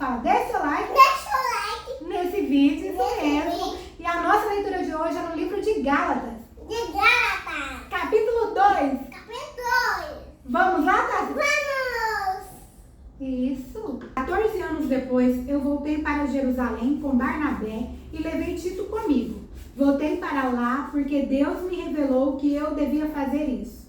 fala, deixa o like nesse vídeo, isso mesmo. E a nossa leitura de hoje é no livro de Gálatas. Capítulo 2. Vamos lá, Tati? Vamos! Isso. 14 anos depois, eu voltei para Jerusalém com Barnabé e levei Tito comigo. Voltei para lá porque Deus me revelou que eu devia fazer isso.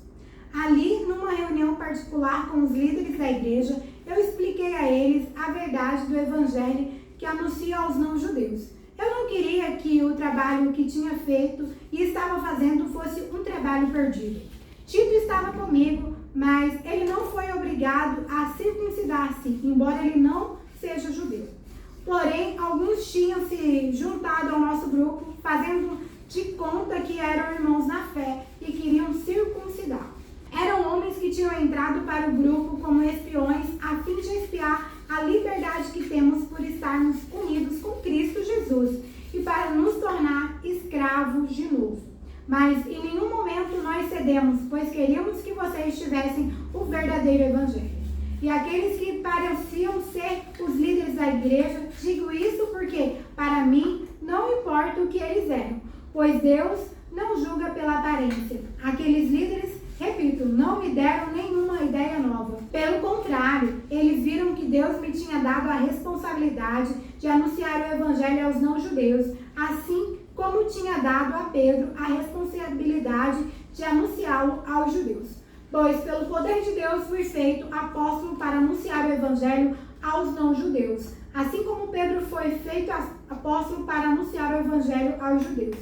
Ali, numa reunião particular com os líderes da igreja, eu expliquei a eles a verdade do evangelho que anuncia aos não-judeus. Eu não queria que o trabalho que tinha feito e estava fazendo fosse um trabalho perdido. Tito estava comigo, mas ele não foi obrigado a circuncidar-se, embora ele não seja judeu. Porém, alguns tinham se juntado ao nosso grupo, fazendo de conta que eram irmãos na fé e queriam circuncidar. Eram homens que tinham entrado para o grupo como espiões a fim de espiar a liberdade que temos por estarmos unidos com Cristo Jesus e para nos tornar escravos de novo. Mas em nenhum momento nós cedemos, pois queríamos que vocês tivessem o verdadeiro evangelho. E aqueles que pareciam ser os líderes da igreja, digo isso porque, para mim, não importa o que eles eram, pois Deus não julga pela aparência. Aqueles líderes, repito, não me deram nenhuma ideia nova. Pelo contrário, eles viram que Deus me tinha dado a responsabilidade de anunciar o evangelho aos não-judeus, assim como tinha dado a Pedro a responsabilidade de anunciá-lo aos judeus. Pois pelo poder de Deus fui feito apóstolo para anunciar o evangelho aos não-judeus, assim como Pedro foi feito apóstolo para anunciar o evangelho aos judeus.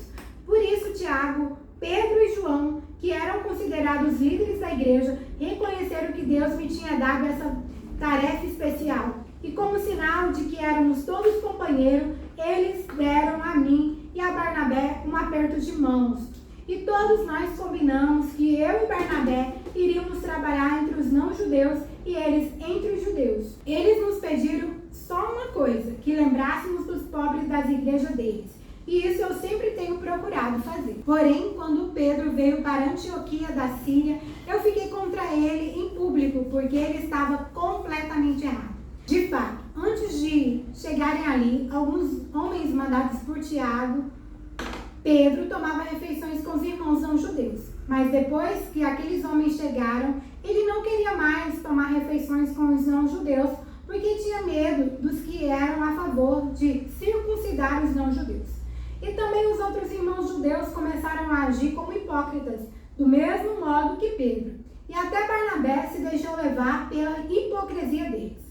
Por isso, Tiago, Pedro e João, que eram considerados líderes da igreja, reconheceram que Deus me tinha dado essa tarefa especial. E como sinal de que éramos todos companheiros, eles deram a mim e a Barnabé um aperto de mãos. E todos nós combinamos que eu e Barnabé iríamos trabalhar entre os não-judeus e eles entre os judeus. Eles nos pediram só uma coisa, que lembrássemos dos pobres das igrejas deles. E isso eu sempre tenho procurado fazer. Porém, quando Pedro veio para Antioquia da Síria, eu fiquei contra ele em público, porque ele estava completamente errado. De fato, antes de chegarem ali, alguns homens mandados por Tiago, Pedro tomava refeições com os irmãos não-judeus. Mas depois que aqueles homens chegaram, ele não queria mais tomar refeições com os não-judeus, porque tinha medo dos que eram a favor de circuncidar os não-judeus. E também os outros irmãos judeus começaram a agir como hipócritas, do mesmo modo que Pedro. E até Barnabé se deixou levar pela hipocrisia deles.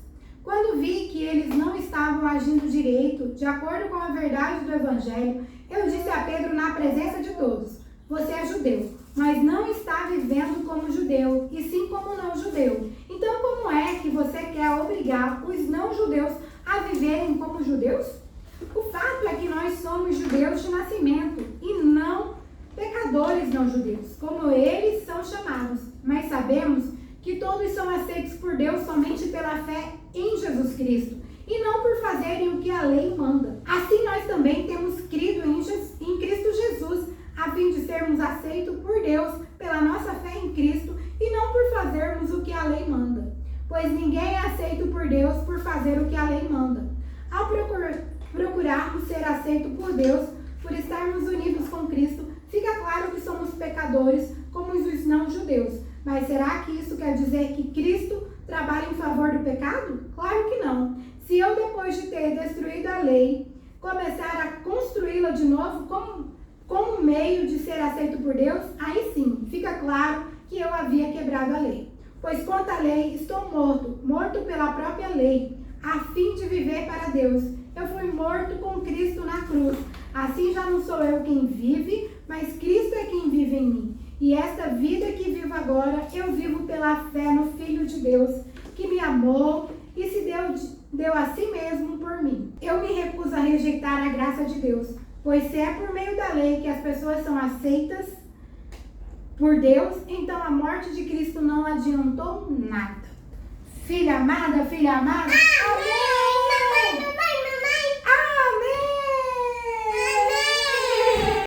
Quando vi que eles não estavam agindo direito, de acordo com a verdade do evangelho, eu disse a Pedro na presença de todos: você é judeu, mas não está vivendo como judeu, e sim como não judeu. Então como é que você quer obrigar os não judeus a viverem como judeus? O fato é que nós somos judeus de nascimento e não pecadores não judeus, como eles são chamados. Mas sabemos que todos são aceitos por Deus somente pela fé em Jesus Cristo e não por fazerem o que a lei manda. Assim nós também temos crido em Cristo Jesus, a fim de sermos aceitos por Deus pela nossa fé em Cristo e não por fazermos o que a lei manda. Pois ninguém é aceito por Deus por fazer o que a lei manda. Ao procurarmos ser aceito por Deus, por estarmos unidos com Cristo, fica claro que somos pecadores como os não-judeus. Mas será que isso quer dizer que Cristo trabalha em favor do pecado? Claro que não. Se eu, depois de ter destruído a lei, começar a construí-la de novo como um meio de ser aceito por Deus, aí sim, fica claro que eu havia quebrado a lei. Pois quanto à lei, estou morto pela própria lei, a fim de viver para Deus. Eu fui morto com Cristo na cruz. Assim já não sou eu quem vive, mas Cristo é quem vive em mim. E esta vida que vivo agora, eu vivo pela fé no Filho de Deus, que me amou e se deu a si mesmo por mim. Eu me recuso a rejeitar a graça de Deus, pois se é por meio da lei que as pessoas são aceitas por Deus, então a morte de Cristo não adiantou nada. Filha amada, amém!